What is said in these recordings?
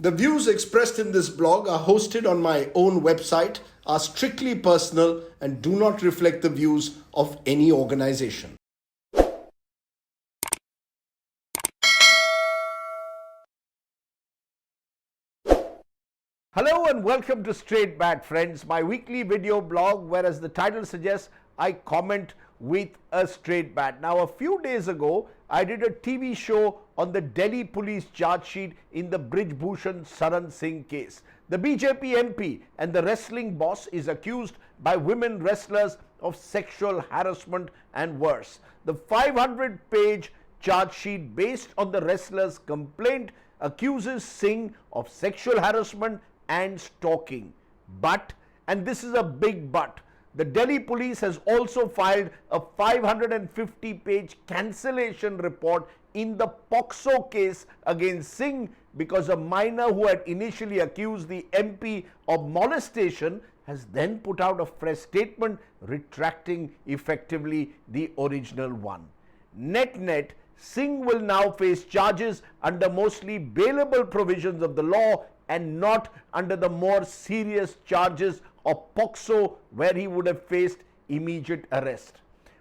The views expressed in this blog are hosted on my own website, are strictly personal, and do not reflect the views of any organization. Hello and welcome to Straight Bat, friends, my weekly video blog where, as the title suggests, I comment with a straight bat. Now, a few days ago, I did a TV show on the Delhi police charge sheet in the Brij Bhushan Sharan Singh case. The BJP MP and the wrestling boss is accused by women wrestlers of sexual harassment and worse. The 500-page charge sheet based on the wrestler's complaint accuses Singh of sexual harassment and stalking. But, and this is a big but, the Delhi police has also filed a 550-page cancellation report in the POCSO case against Singh because a minor who had initially accused the MP of molestation has then put out a fresh statement retracting effectively the original one. Net, Singh will now face charges under mostly bailable provisions of the law and not under the more serious charges of POCSO, where he would have faced immediate arrest.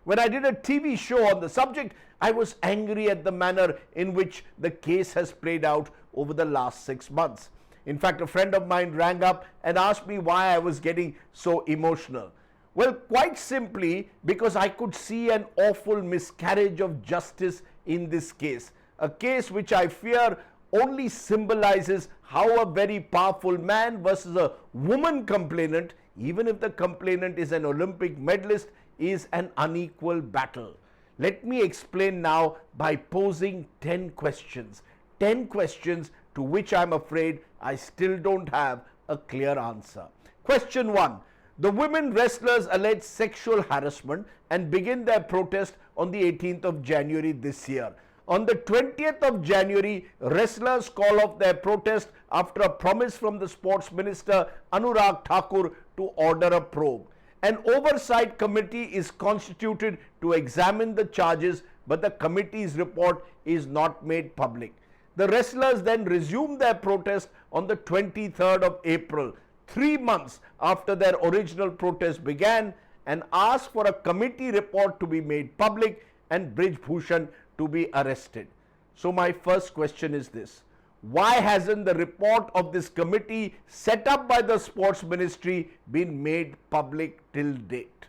When I did a TV show on the subject, I was angry at the manner in which the case has played out over the last 6 months. In fact, a friend of mine rang up and asked me why I was getting so emotional. Well, quite simply because I could see an awful miscarriage of justice in this case, a case which I fear only symbolizes how a very powerful man versus a woman complainant, even if the complainant is an Olympic medalist, is an unequal battle. Let me explain now by posing 10 questions. 10 questions to which I'm afraid I still don't have a clear answer. Question 1. The women wrestlers allege sexual harassment and begin their protest on the 18th of January this year. On the 20th of January, wrestlers call off their protest after a promise from the sports minister Anurag Thakur to order a probe. An oversight committee is constituted to examine the charges, but the committee's report is not made public. The wrestlers then resume their protest on the 23rd of April, 3 months after their original protest began, and ask for a committee report to be made public and Brij Bhushan to be arrested. So my first question is this: why hasn't the report of this committee set up by the sports ministry been made public till date?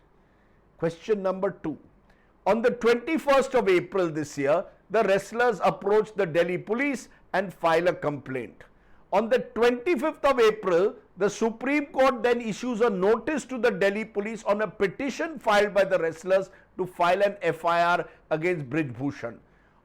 Question number 2. On the 21st of April this year, the wrestlers approached the Delhi police and file a complaint. On the 25th of April, the Supreme Court then issues a notice to the Delhi police on a petition filed by the wrestlers to file an FIR against Brij Bhushan.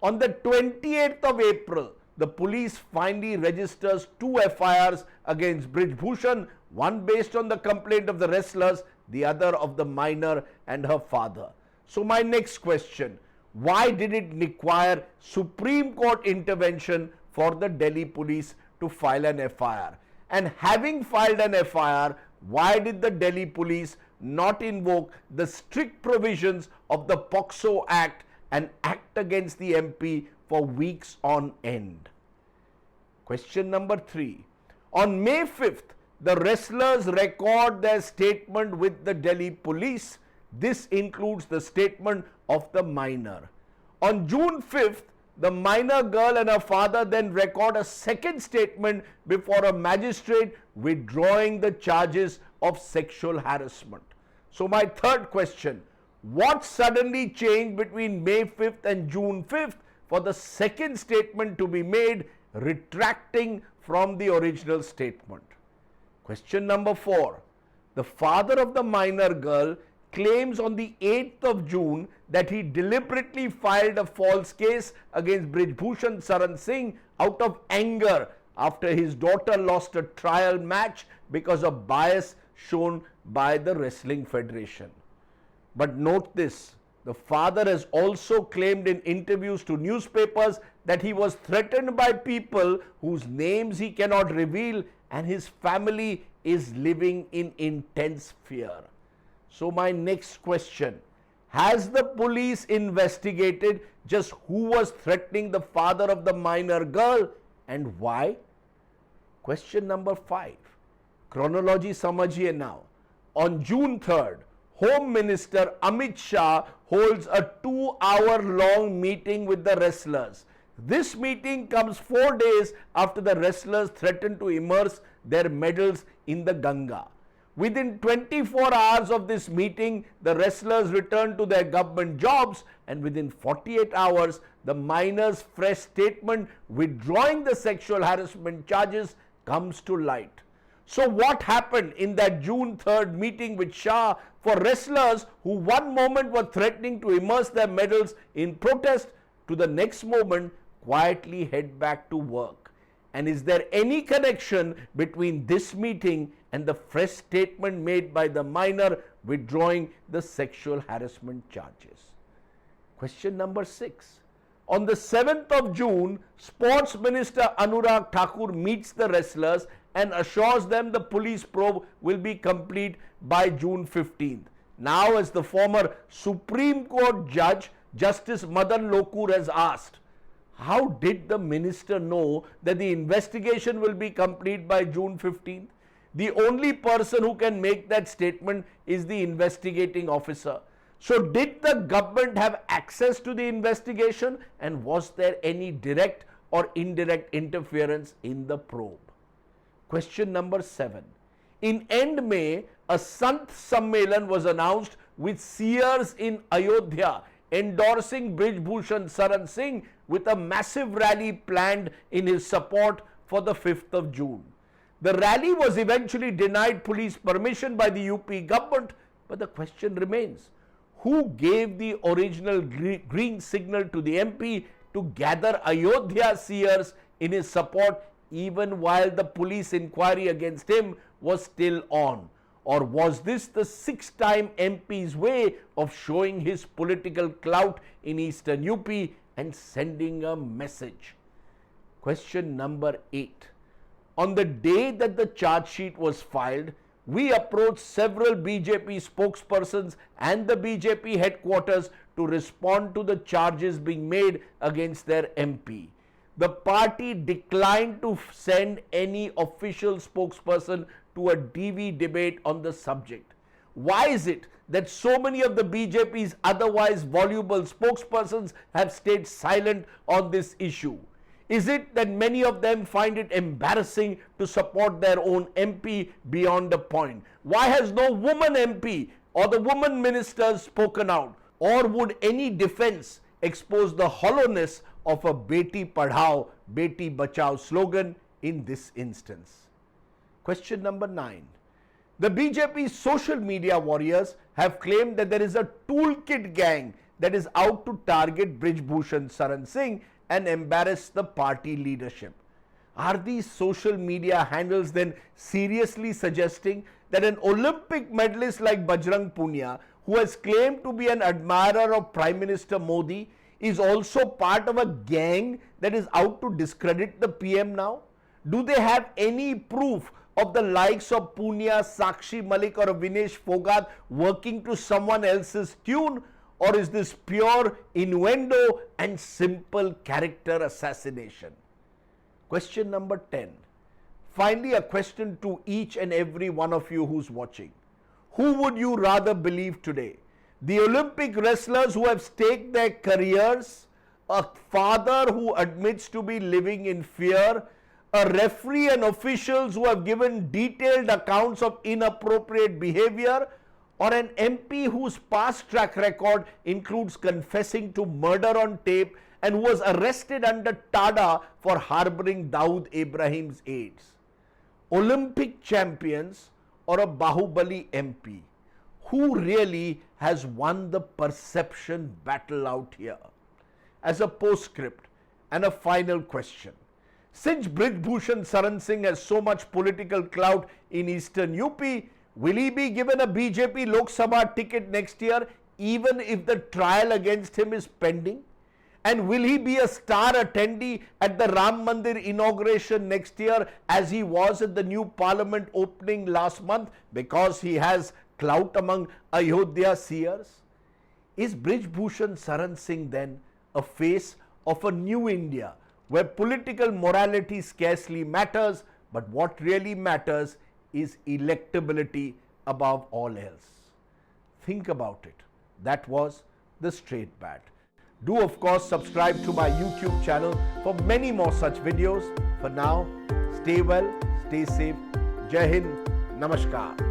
On the 28th of April, the police finally registers 2 FIRs against Brij Bhushan, one based on the complaint of the wrestlers, the other of the minor and her father. So my next question: why did it require Supreme Court intervention for the Delhi police to file an FIR? And having filed an FIR, why did the Delhi police not invoke the strict provisions of the POCSO Act and act against the MP for weeks on end? Question number 3. On May 5th, the wrestlers record their statement with the Delhi police. This includes the statement of the minor. On June 5th, the minor girl and her father then record a second statement before a magistrate withdrawing the charges of sexual harassment. So my third question: what suddenly changed between May 5th and June 5th for the second statement to be made, retracting from the original statement? Question number 4. The father of the minor girl claims on the 8th of June that he deliberately filed a false case against Brij Bhushan Sharan Singh out of anger after his daughter lost a trial match because of bias shown by the Wrestling Federation. But note this: the father has also claimed in interviews to newspapers that he was threatened by people whose names he cannot reveal, and his family is living in intense fear. So my next question: has the police investigated just who was threatening the father of the minor girl and why? Question number 5. Chronology samajhiye now. On June 3rd, Home Minister Amit Shah holds a 2-hour-long meeting with the wrestlers. This meeting comes 4 days after the wrestlers threatened to immerse their medals in the Ganga. Within 24 hours of this meeting, the wrestlers returned to their government jobs, and within 48 hours, the miners' fresh statement withdrawing the sexual harassment charges comes to light. So what happened in that June 3rd meeting with Shah for wrestlers who one moment were threatening to immerse their medals in protest to the next moment quietly head back to work? And is there any connection between this meeting and the fresh statement made by the miner withdrawing the sexual harassment charges? Question number 6. On the 7th of June, Sports Minister Anurag Thakur meets the wrestlers and assures them the police probe will be complete by June 15th. Now, as the former Supreme Court judge, Justice Madan Lokur has asked, how did the minister know that the investigation will be complete by June 15th? The only person who can make that statement is the investigating officer. So did the government have access to the investigation, and was there any direct or indirect interference in the probe? Question number 7. In end May, a Sant Sammelan was announced with seers in Ayodhya endorsing Brij Bhushan Sharan Singh with a massive rally planned in his support for the 5th of June. The rally was eventually denied police permission by the UP government, but the question remains, who gave the original green signal to the MP to gather Ayodhya seers in his support even while the police inquiry against him was still on? Or was this the 6th-time MP's way of showing his political clout in Eastern UP and sending a message? Question number 8. On the day that the charge sheet was filed, we approached several BJP spokespersons and the BJP headquarters to respond to the charges being made against their MP. The party declined to send any official spokesperson to a DV debate on the subject. Why is it that so many of the BJP's otherwise voluble spokespersons have stayed silent on this issue? Is it that many of them find it embarrassing to support their own MP beyond a point? Why has no woman MP or the woman ministers spoken out? Or would any defense expose the hollowness of a Beti Padhao, Beti Bachao slogan in this instance? Question number 9. The BJP social media warriors have claimed that there is a Toolkit Gang that is out to target Brij Bhushan Sharan Singh and embarrass the party leadership. Are these social media handles then seriously suggesting that an Olympic medalist like Bajrang Punia, who has claimed to be an admirer of Prime Minister Modi, is also part of a gang that is out to discredit the PM now? Do they have any proof of the likes of Punia, Sakshi Malik or Vinesh Fogart working to someone else's tune? Or is this pure innuendo and simple character assassination? Question number 10. Finally, a question to each and every one of you who's watching. Who would you rather believe today? The Olympic wrestlers who have staked their careers, a father who admits to be living in fear, a referee and officials who have given detailed accounts of inappropriate behavior, or an MP whose past track record includes confessing to murder on tape and who was arrested under TADA for harboring Dawood Ibrahim's aides? Olympic champions or a Bahubali MP? Who really has won the perception battle out here? As a postscript and a final question, since Brij Bhushan Sharan Singh has so much political clout in Eastern UP, will he be given a BJP Lok Sabha ticket next year even if the trial against him is pending? And will he be a star attendee at the Ram Mandir inauguration next year as he was at the new parliament opening last month because he has clout among Ayodhya seers? Is Brij Bhushan Sharan Singh then a face of a new India where political morality scarcely matters But what really matters is electability above all else. Think about it. That was the straight bat. Do of course subscribe to my YouTube channel for many more such videos. For now, stay well, stay safe. Jai Hind, Namaskar.